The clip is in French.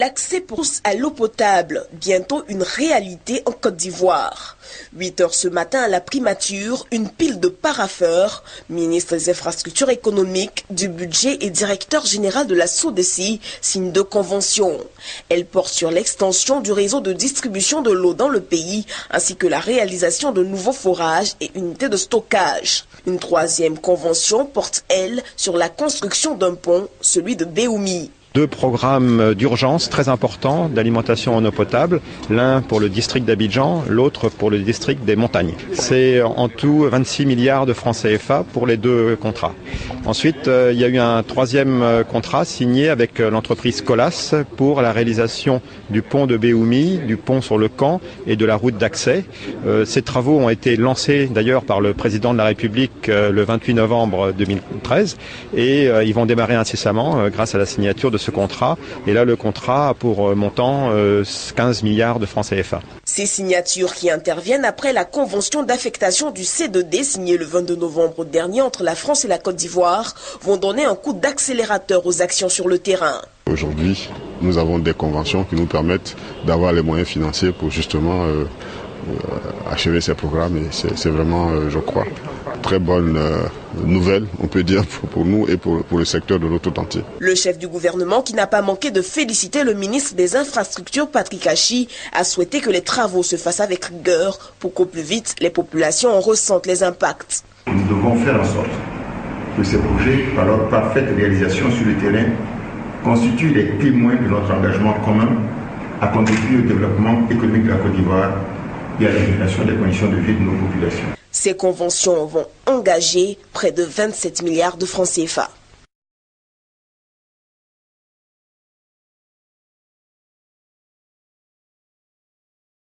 d'accès pour tous à l'eau potable, bientôt une réalité en Côte d'Ivoire. 8 heures ce matin à la primature, une pile de parapheurs, ministre des infrastructures économiques, du budget et directeur général de la SODECI, signent 2 conventions. Elles portent sur l'extension du réseau de distribution de l'eau dans le pays, ainsi que la réalisation de nouveaux forages et unités de stockage. Une 3e convention porte, elle, sur la construction d'un pont, celui de Béoumi. 2 programmes d'urgence très importants d'alimentation en eau potable, l'un pour le district d'Abidjan, l'autre pour le district des Montagnes. C'est en tout 26 milliards de francs CFA pour les 2 contrats. Ensuite, il y a eu un 3e contrat signé avec l'entreprise Colas pour la réalisation du pont de Béoumi, du pont sur le Camp et de la route d'accès. Ces travaux ont été lancés d'ailleurs par le président de la République le 28 novembre 2013 et ils vont démarrer incessamment grâce à la signature de ce contrat. Et là, le contrat a pour montant 15 milliards de francs CFA. Ces signatures qui interviennent après la convention d'affectation du C2D signée le 22 novembre dernier entre la France et la Côte d'Ivoire vont donner un coup d'accélérateur aux actions sur le terrain. Aujourd'hui, nous avons des conventions qui nous permettent d'avoir les moyens financiers pour justement achever ces programmes et c'est vraiment, je crois, très bonne nouvelle, on peut dire, pour nous et pour le secteur de l'eau tout entier. Le chef du gouvernement, qui n'a pas manqué de féliciter le ministre des Infrastructures, Patrick Hachi, a souhaité que les travaux se fassent avec rigueur pour qu'au plus vite, les populations en ressentent les impacts. Nous devons faire en sorte que ces projets, par leur parfaite réalisation sur le terrain, constituent les témoins de notre engagement commun à contribuer au développement économique de la Côte d'Ivoire et à l'amélioration des conditions de vie de nos populations. Ces conventions vont engager près de 27 milliards de francs CFA.